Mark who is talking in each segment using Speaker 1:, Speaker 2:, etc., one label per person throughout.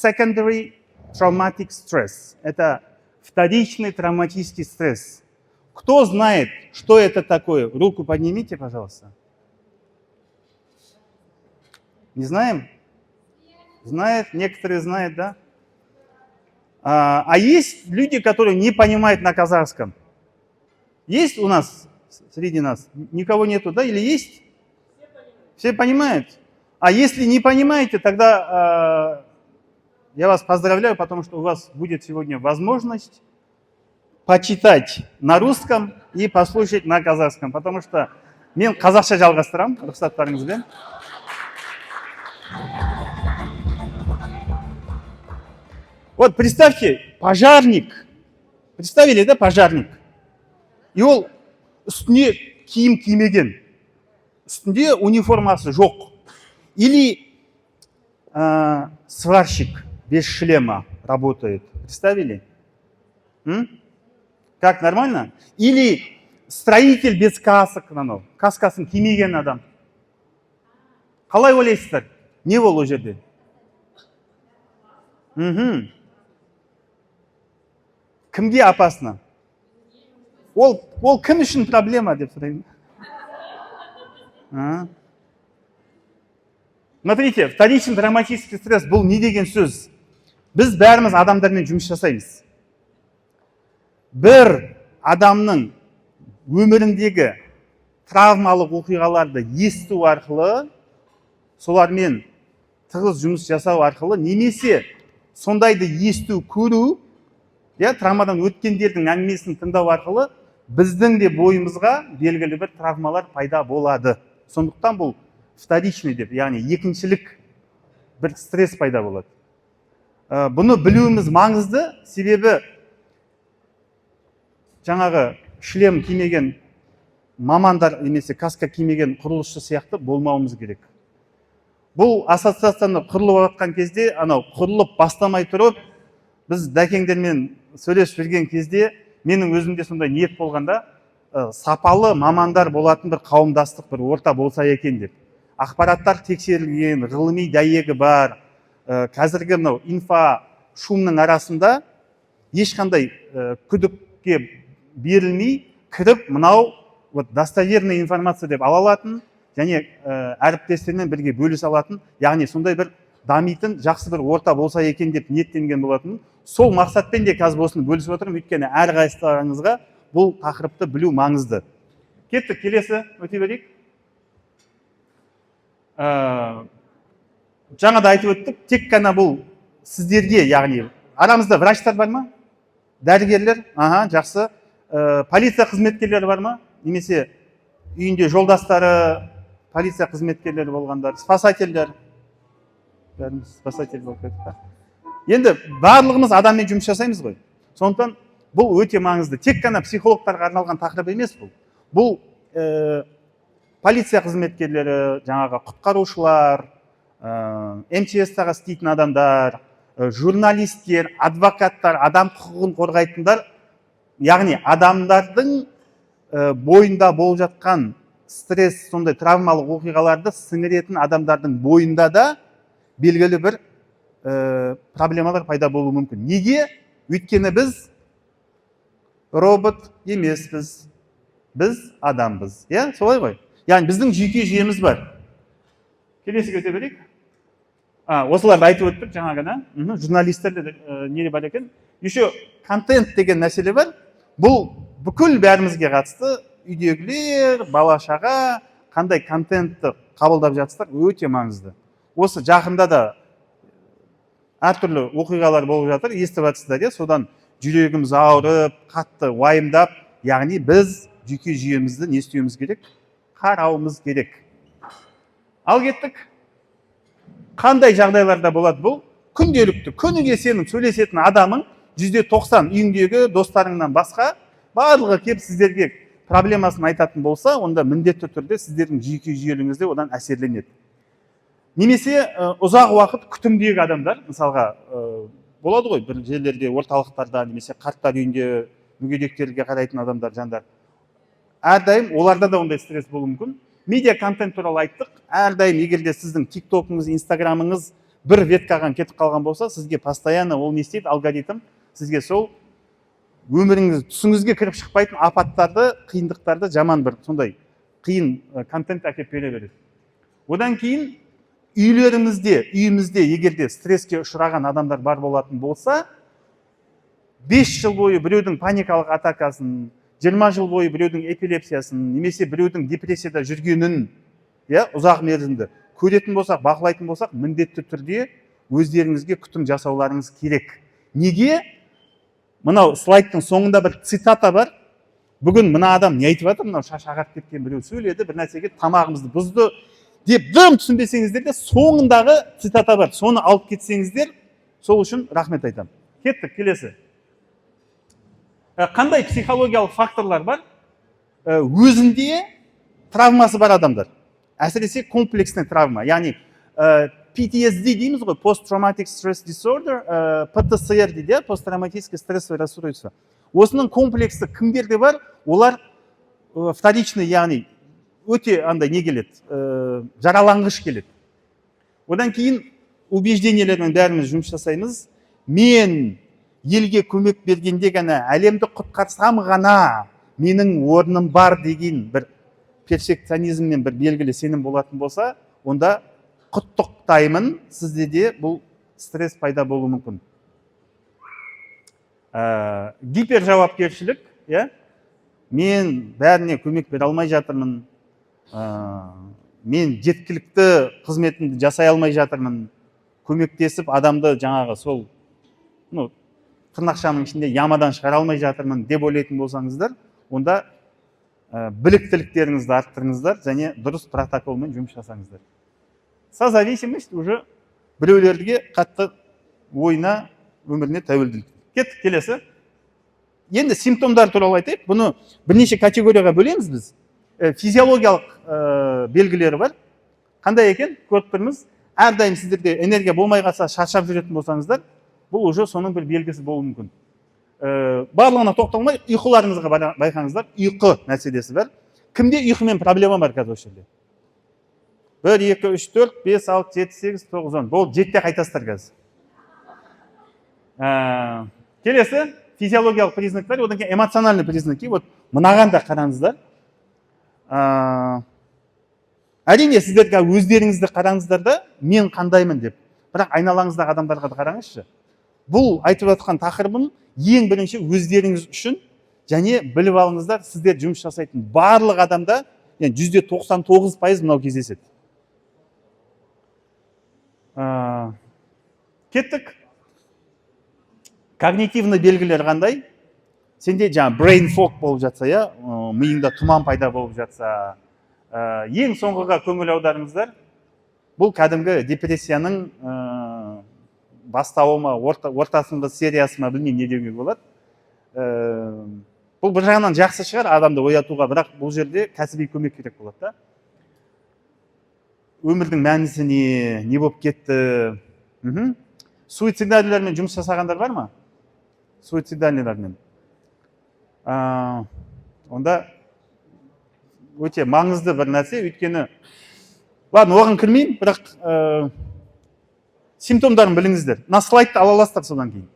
Speaker 1: secondary traumatic stress. Это вторичный травматический стресс. Кто знает, что это такое? Руку поднимите, пожалуйста. Не знаем? Знает, некоторые знают, да? А есть люди, которые не понимают на казахском. Есть у нас, среди нас? Никого нету, да? Или есть? Все понимают? А если не понимаете, тогда я вас поздравляю, потому что у вас будет сегодня возможность почитать на русском и послушать на казахском. Потому что мен қазақша жалғастырамын, рұқсаттарыңызбен. Вот представьте, пожарник. Представили, да, пожарник? И ол үстіне киім кимеген. Үстінде униформасы жоқ. Или сварщик без шлема работает. Представили? Как, нормально? Или строитель без касок. Каскасын кимеген адам. Қалай ойлайсыздар? Не ол о жерде? Кімге опасно? Ол кім үшін проблема деп сұрайын. Смотрите, вторичный травматический стресс бұл не деген сөз? Біз бәріміз адамдармен жұмыс жасаймыз. Бір адамның өміріндегі травмалық оқиғаларды есту арқылы, солармен тығыз жұмыс жасау арқылы, немесе сондайды есту, көру, травмадан өткендердің әңгімесін тыңдау арқылы біздің де бойымызға белгілі бір травмалар пайда болады. Сондықтан бұл вторичный деп, яғни екіншілік бір стресс пайда болады. Бұны білуіміз маңызды, себебі жаңағы шлем кимеген мамандар немесе каска кимеген құрылысшы сияқты болмауымыз керек. Бұл ассоциацияны құрылып жатқан кезде, құрылып бастамай тұрып, біз дәкеңдермен сөйлесіп жүрген кезде, менің өзімде сондай ниет болғанда, сапалы мамандар болатын бір қауымдастық, бір орта болса екен деп. Ақпараттар тексерілген, ғылыми дәйегі бар. Қазіргі инфа шумның арасында ешқандай күдікке берілмей, кіріп, мынау достоверный информация деп ала алатын, және әріптестермен бірге бөлісе алатын, яғни сондай бір дамитын жақсы бір орта болса екен деп ниеттенген болатын. Сол мақсатпен де қазір осыны бөлісіп отырмын, өйткені әрқайсыларыңызға бұл тақырыпты білу маңызды. Кеттік, келесі өте берейік. Жаңа да айтып өттік, тек қана бұл сіздерге, яғни арамызда врачтар бар ма? Дәрігерлер? Жақсы. Полиция қызметкерлері бар ма? Немесе үйінде жолдастары, полиция қызметкерлері болғандар, спасательдер. Бәріміз спасатель болып кеттік. Енді барлығымыз адаммен жұмыс жасаймыз ғой. Сондықтан бұл өте маңызды. Тек қана психологтарға арналған тақырып емес бұл. Бұл полиция қызметкерлері, жаңағы құтқарушылар, МЧС-тағы істейтін адамдар, журналистер, адвокаттар, адам құқығын қорғайтындар, яғни адамдардың бойында болып жатқан стресс, сондай травмалық оқиғаларды сіңіретін адамдардың бойында да белгілі бір проблемалар пайда болуы мүмкін. Неге? Өйткені біз робот емеспіз. Біз адамбыз. Солай ғой. Яғни біздің жүйке жүйеміз бар. Келесі өте берейік. Осыларды айтып өттік жаңағына. Журналистерде неде бар екен? Еще контент деген мәселе бар. Бұл бүкіл бәрімізге қатысты. Үйдегілер, бала-шаға қандай контентті қабылдап жатсыздар, өте маңызды. Осы жақында да әртүрлі оқиғалар болып жатыр, естіп жатсыздар, содан жүрегіміз ауырып, қатты уайымдап, яғни біз жүйке жүйемізді не істеуіміз керек? Қарауымыз керек. Ал кеттік. Қандай жағдайларда болады бұл? Күнделікті, күніге сенің сөйлесетін адамың 90% үйіңдегі достарыңнан басқа барлығы кеп сіздерге проблемасын айтатын болса, онда міндетті түрде сіздердің жүйке жүйелеріңізде одан әсерленеді. Немесе ұзақ уақыт күтімдегі адамдар, мысалға болады ғой, бір жерлерде, орталықтарда, немесе қарттар үйінде мүгедектерге қарайтын адамдар, жандар. Әрдайым оларда да ондай стресс болуы мүмкін. Медиа контент туралы айттық. Әрдайым егерде сіздің тиктокыңыз, инстаграмыңыз бір веткаға кетіп қалған болса, сізге постоянно ол не істейді, алгоритм сізге сол өміріңіз түсіңізге кіріп шықпайтын апаттарды, қиындықтарды, жаман бір сондай қиын контент әкеліп бере береді. Одан кейін үйімізде егерде стресске ұшыраған адамдар бар болатын болса, 5 жыл бойы біреудің паникалық атакасын, 20 жыл бойы біреудің эпилепсиясын, немесе біреудің депрессияда жүргенін, ұзақ мерзімді көретін болсақ, бақылайтын болсақ, міндетті түрде өздеріңізге күтім жасауларыңыз керек. Неге? Мынау слайдтың соңында бір цитата бар. Бүгін мына адам не айтып жатыр? Мынау шаш ағарып кеткен біреу сөйледі, бір нәрсеге тамағымызды бұзды деп дым түсінбесеңіздер де соңындағы цитата бар. Соны алып кетсеңіздер, сол үшін рахмет айтамын. Кеттік, келесі. Қандай психологиялық факторлар бар? Өзінде травмасы бар адамдар. Әсіресе комплексный травма. Яғни PTSD дейміз ғой, Post-Traumatic Stress Disorder, ПТСР дейді, посттравматическое стрессовое расстройство. Осының комплексі кімдерде бар? Олар вторичный, яғни өте андай не келеді, жараланғыш келеді. Одан кейін убеждениелермен бәріміз жұмыс жасаймыз. Мен елге көмек бергенде ғана, әлемді құтқарсам ғана менің орным бар деген бір перфекционизммен бір белгілі сенім болатын болса, онда құттықтаймын, сізде де бұл стресс пайда болуы мүмкін. Гипержауапкершілік, мен бәріне көмек бере алмай жатырмын, мен жеткілікті қызметімді жасай алмай жатырмын, көмектесіп адамды жаңағы сол тырнақшаның ішінде ямадан шығара алмай жатырмын деп ойлайтын болсаңыздар, онда біліктіліктеріңізді арттырыңыздар және дұрыс протоколмен жұмыс жасаңыздар. Созависимость уже біреулерге қатты ойына, өміріне тәуелділік. Кеттік, келесі. Енді симптомдар туралы айтайық. Бұны бірнеше категорияға бөлеміз біз. Физиологиялық белгілері бар. Қандай екен? Көріп тұрмыз. Әрдайым сіздерде энергия болмай қалса, шаршап жүретін болсаңыздар, бұл уже соның бір белгісі болуы мүмкін. Барлығына тоқталмай, ұйқыларыңызға байқаңыздар. Ұйқы мәселесі бар. Кімде ұйқымен проблема бар қазір осы жерде? 1, 2, 3, 4, 5, 6, 7, 8, 9, 10. Бұл 7-те қайтасыздар қазір. Келесі физиологиялық признактар, одан кейін эмоциональный признаки. Вот мынаған да қараңыздар. Әрине сіздерге өздеріңізді қараңыздар да, мен қандаймын деп. Бірақ айналаңыздағы адамдарға да қараңызшы. Бұл айтып жатқан тақырыбым ең бірінші өздеріңіз үшін және біліп алыңыздар, сіздер жұмыс жасайтын барлық адамда %99% мынау кездеседі. Кеттік. Когнитивный белгілер қандай? Сенде жаңа brain fog болып жатса, миыңда тұман пайда болып жатса, ең соңғыға көңіл аударыңыздар. Бұл кәдімгі депрессияның бастауы ма, ортасында сериясы ма, білмеймін не деуге болады. Бұл бір жағынан жақсы шығар адамды оятуға, бірақ бұл жерде кәсіби көмек керек болады. Өмірдің мәнісі не болып кетті? Суицидальныйлармен жұмыс жасағандар бар ма? Суицидальныйлармен. Онда өте маңызды бір нәрсе, өйткені, ладно, оған кірмеймін, бірақ симптомдарын біліңіздер. На слайдты ала аласыздар содан кейін.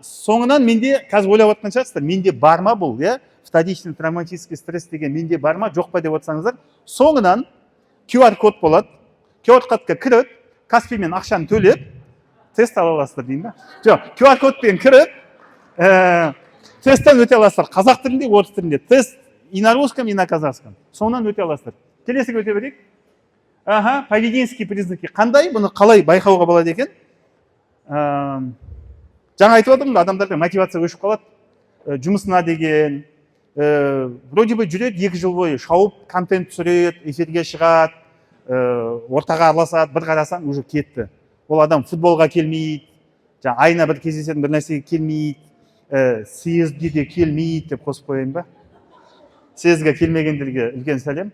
Speaker 1: Соңынан менде, қазір ойлап отқан шығарсыздар, менде бар ма бұл, вторичный травматический стресс деген менде бар ма, жоқ па деп отсаңыздар, соңынан QR-код болады, QR-кодқа кіріп, Каспиймен ақшаны төлеп, тест ала аласыздар дейін ба? Жоқ, QR-кодпен кіріп, тесттен өте аласыздар. Қазақ тілінде, орыс тілінде. Тест и на русском, и на казахском. Соңынан өте аласыздар. Келесіге өте берейік. Поведенческие признаки. Қандай? Бұны қалай байқауға болады екен? Жаңа айтып отырмын, адамдарға мотивация өшіп қалады. Жұмысына деген, вроде бы жүреді 2 жыл бойы, шауып контент түсіреді, эфирге шығады, ортаға араласады, бір қарасаң уже кетті. Ол адам футболға келмейді, айына бір кездесетін бір нәрсеге келмейді, съезге де келмейді деп қосып қояйын ба? Съезге келмегендерге үлкен сәлем.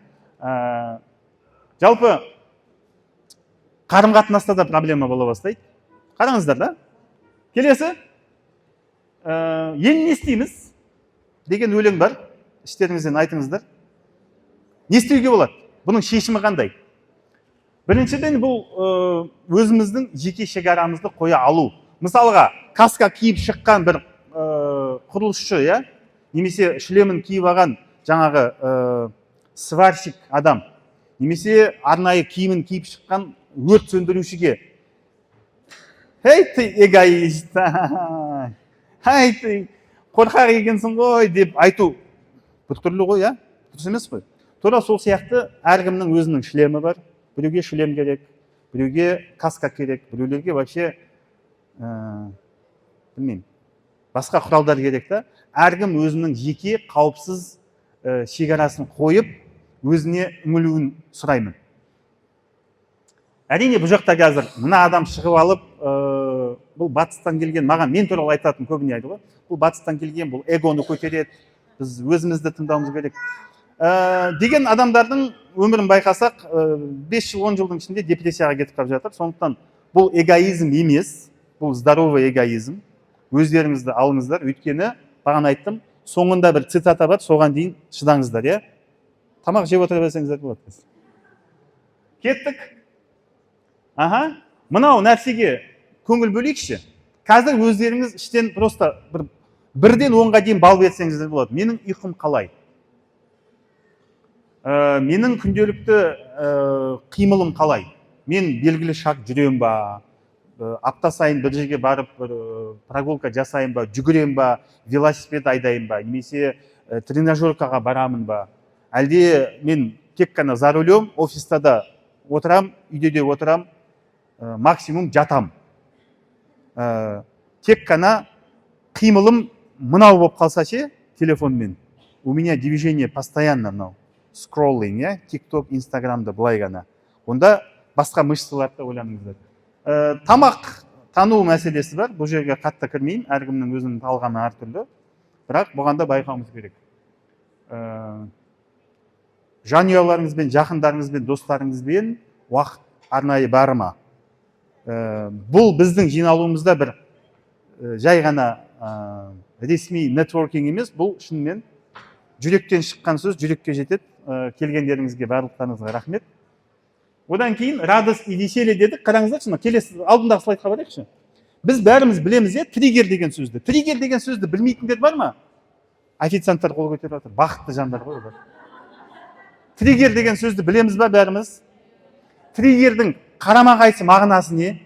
Speaker 1: Жалпы қарым-қатынаста да проблема бола бастайды. Қараңыздар да. Келесі, енді не істейміз деген өлең бар. Іштеріңізден айтыңыздар. Не істеуге болады? Бұның шешімі қандай? Біріншіден бұл өзіміздің жеке шекарамызды қоя алу. Мысалға, каска киіп шыққан бір құрылысшы, иә, немесе шлемін киіп алған жаңағы сварщик адам, немесе арнайы киімін киіп шыққан өрт сөндірушіге, «Ей, ты эгоист, ай, ты қорқақ екенсің ғой» деп айту біртүрлі ғой, иә, дұрыс емес қой. Тура сол сияқты әркімнің өзінің шлемі бар. Біреуге шлем керек, біреуге каска керек, біреулерге вообще білмеймін, басқа құралдар керек та. Әркім өзінің жеке қауіпсіз шекарасын қойып, өзіне үңілуін сұраймын. Әрине бұл жақта қазір мына адам шығып алып, бұл батыстан келген, маған мен туралы айтатын көбіне айтты ғой. Бұл батыстан келген, бұл эгоны көтереді, біз өзімізді тыңдауымыз керек деген адамдардың өмірін байқасақ, 5 жыл, 10 жылдың ішінде депрессияға кетіп қалып жатыр. Сондықтан бұл эгоизм емес, бұл здоровый эгоизм. Өздеріңізді алыңыздар, өйткені бағана айттым, соңында бір цитата бар, соған дейін шыдаңыздар, иә? Тамақ жеп отыра берсеңіздер болады. Кеттік. Мынау нәрсеге көңіл бөлейікші. Қазір өздеріңіз іштен просто бірден 10-ға дейін бал берсеңіздер болады. Менің ұйқым қалай? Менің күнделікті қимылым қалай? Мен белгілі шақ жүрем ба? Апта сайын бір жерге барып прогулка жасайын ба? Жүгірем ба? Велосипед айдайын ба? Немесе тренажеркаға барамын ба? Әлде мен тек қана за рулем, офиста да отырам, үйде де отырам, максимум жатам. Тек қана қимылым мынау болып қалса ше, телефонмен. У меня движение постоянно мынау. Скроллинг, иә, TikTok, Instagramда былай ғана. Онда басқа мышцаларды ойланыңыздар. Тамақ тану мәселесі бар. Бұл жерге қатты кірмеймін, әркімнің өзінің талғамы әртүрлі. Бірақ бұған да байқауымыз керек. Жанұяларыңызбен, жақындарыңызбен, достарыңызбен уақыт арнайы бар ма? Бұл біздің жиналуымызда бір жай ғана ресми нетворкинг емес, бұл шынымен жүректен шыққан сөз, жүрекке жетеді. Келгендеріңізге барлықтарыңызға рахмет. Одан кейін радость и веселье дедік. Қараңыздаршы, келесі алдындағы слайдқа барайықшы. Біз бәріміз білеміз, е, триггер деген сөзді. Триггер деген сөзді білмейтіндер бар ма? Официанттар қол көтеріп жатыр. Бақытты жандар ғой олар. Триггер деген сөзді білеміз ба бәріміз? Триггердің қарама қайсы мағынасы не?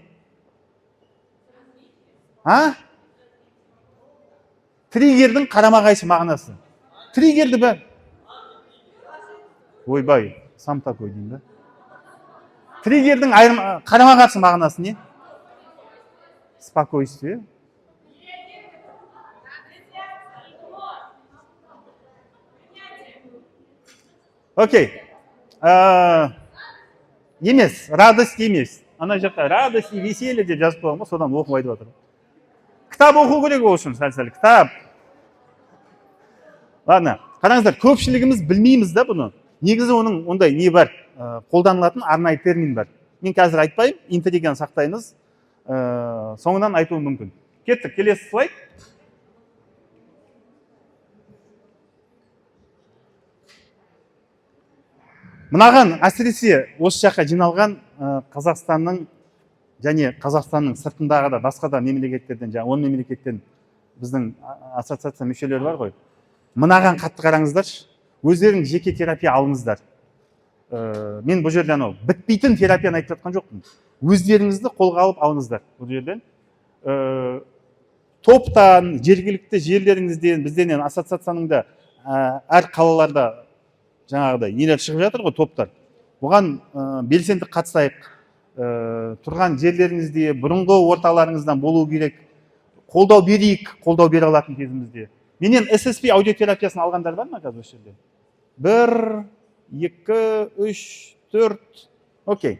Speaker 1: Триггердің қарама қайсы мағынасы? Триггерді бәр. Ойбай, сам такой дейін да. Триггердің қарама қарсы мағынасы не? Спокойствие. Окей. Емес, радость емес. Ана жақта радость и веселье деп жазып қойған ғой, содан оқып айтып жатыр. Кітап оқу керек ол үшін, сәл-сәл кітап. Ладно, қараңыздар, көпшілігіміз білмейміз да бұны. Негізі оның ондай не бар, қолданылатын арнайы термин бар. Мен қазір айтпайым, интриганы сақтаймыз, соңынан айтуым мүмкін. Кеттік, келесі слайд. Мынаған әсіресе осы жаққа жиналған Қазақстанның және Қазақстанның сыртындағы да басқа да мемлекеттерден, жаңа 10 мемлекеттен біздің ассоциация мүшелері бар ғой. Мынаған қатты қараңыздаршы. Өздерің жеке терапия алыңыздар. Мен бұл жерде анау бітпейтін терапияны айтып жатқан жоқпын. Өздеріңізді қолға алып алыңыздар бұл жерден. Топтан, жергілікті жерлеріңізден, бізден ассоциацияның да әр қалаларда жаңағыдай нелер шығып жатыр ғой, топтар. Бұған белсенді қатысайық. Тұрған жерлеріңізде, бұрынғы орталарыңыздан болу керек. Қолдау берейік, қолдау бере алатын кезімізде. Менен SSP аудиотерапиясын алғандар бар ма қазір осы жерде? 1, 2, 3, 4. Окей.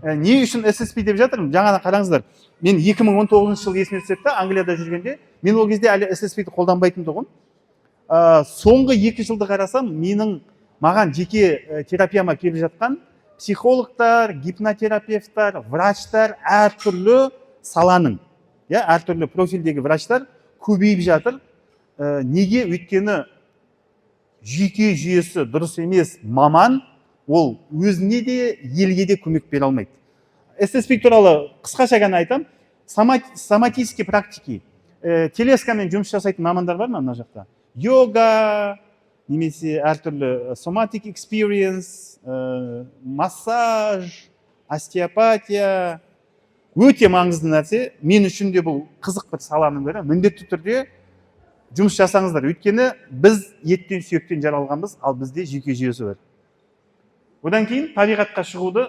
Speaker 1: Не үшін SSP деп жатырмын? Жаңа қараңыздар. Мен 2019 жыл есіме түседі, Англияда жүргенде, мен ол кезде әлі SSP-ді қолданбайтын тұғын. Соңғы 2 жылды қарасам, маған жеке терапияма келіп жатқан психологтар, гипнотерапевтар, врачтар, әртүрлі саланың, әртүрлі профильдегі врачтар көбейіп жатыр. Неге? Өйткені жүйке жүйесі дұрыс емес маман ол өзіне де елге де көмек бере алмайды. SSP туралы қысқаша ғана айтам. Соматический практики. Телескамен жұмыс жасайтын мамандар бар ма мына жақта? Йога, немесе әртүрлі somatic experience, массаж, остеопатия. Өте маңызды нәрсе. Мен үшін де бұл қызық бір саланың бірі. Міндетті түрде жұмыс жасаңыздар. Өйткені біз еттен сүйектен жаралғанбыз, ал бізде жүйке жүйесі бар. Одан кейін табиғатқа шығуды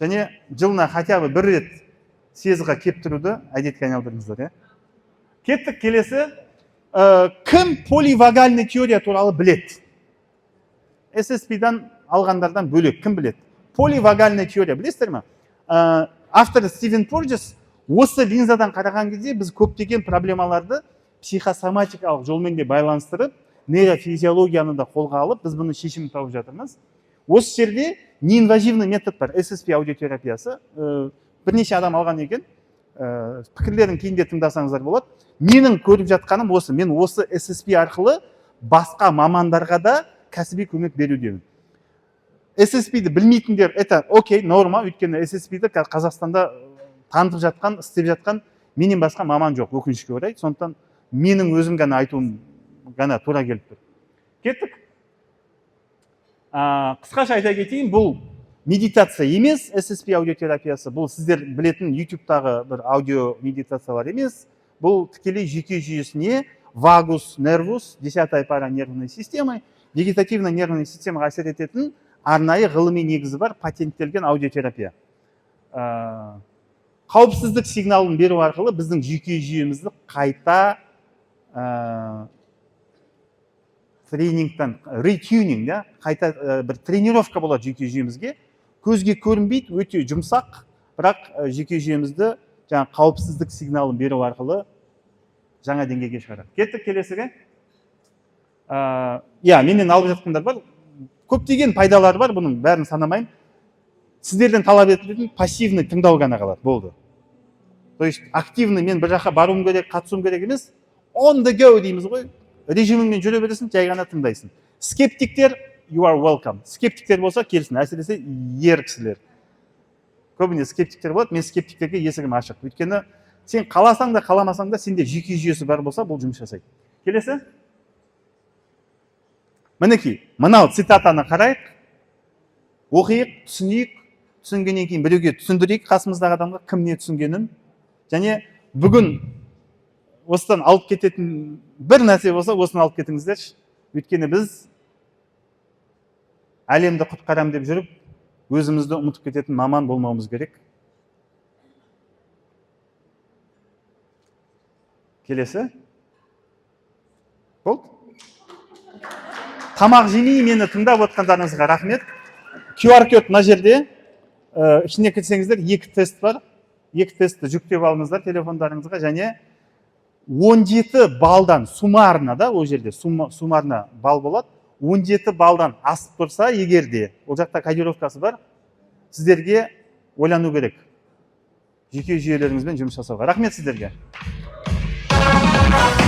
Speaker 1: және жылына хотя бы бір рет сезіға кеп тұруды әдетке айналдырыңыздар. Кеттік келесі. Кім поливагальный теория туралы білет? SSP-дан алғандардан бөлек кім білет? Поливагальный теория білесіздер ме? Автор Стивен Порджес осы линзадан қараған кезде біз көптеген проблемаларды психосоматикалық жолмен де байланыстырып, нейрофизиологияны да қолға алып, біз бұны шешімін тауып жатырмыз. Осы жерде неинвазивный метод бар, SSP аудиотерапиясы. Бірнеше адам алған екен. Пікірлерін кейінде тыңдасаңыздар болады. Менің көріп жатқаным осы. Мен осы SSP арқылы басқа мамандарға да кәсіби көмек берудемін. SSP-ді білмейтіндер, это окей, норма, өйткені SSP-ді Қазақстанда танытып жатқан, істеп жатқан менен басқа маман жоқ, өкінішке орай. Сондықтан менің өзім ғана айтуым ғана тура келіп тұр. Кеттік. Қысқаша айта кетейін, бұл медитация емес, SSP аудиотерапиясы. Бұл сіздер білетін YouTube-тағы бір аудио медитациялар емес. Бұл тікелей жүйке жүйесіне вагус нервус, 10-я пара нервной системы, вегетативной нервной системаға әсер ететін арнайы ғылыми негізі бар патенттелген аудиотерапия. Қауіпсіздік сигналын беру арқылы біздің жүйке жүйемізді қайта тренингтан, ретюнинг, қайта бір тренировка болады жүйке жүйемізге. Көзге көрінбейді, өте жұмсақ, бірақ жүйке жүйемізді қауіпсіздік сигналын беру арқылы жаңа деңгейге шығарады. Кеттік келесіге. Менен алып жатқандар бар. Көптеген пайдалары бар, бұның бәрін санамайын. Сіздерден талап етілетін пассивный тыңдау ғана қалады, болды. То есть активный мен бір жаққа баруым керек, қатысуым керек емес, on the go дейміз ғой. Режиміңмен жүре бересің, жай ғана тыңдайсың. Скептиктер, you are welcome. Скептиктер болса келсін, әсіресе ер кісілер. Көбіне скептиктер болады, мен скептиктерге есігім ашық. Өйткені сен қаласаң да, қаламасаң да, сенде жүйке жүйесі бар болса, бұл жұмыс жасайды. Келесі? Мінекей, мынау цитатаны қарайық, оқиық, түсінейік, түсінгеннен кейін біреуге түсіндірейік қасымыздағы адамға кім не түсінгенін. Және бүгін осыдан алып кететін бір нәрсе болса, осыны алып кетіңіздерші. Өйткені біз әлемді құтқарам деп жүріп, өзімізді ұмытып кететін маман болмауымыз керек. Келесі. Болды? Тамақ жемей мені тыңдап отқандарыңызға рахмет. QR код мына жерде. Ішіне кірсеңіздер, 2 тест бар. 2 тестті жүктеп алыңыздар телефондарыңызға, және 17 балдан суммарно, ол жерде суммарно бал болады. 17 балдан асып тұрса, егер де, ол жақта кодировкасы бар, сіздерге ойлану керек. Жүйке жүйелеріңізбен жұмыс жасауға. Рахмет сіздерге.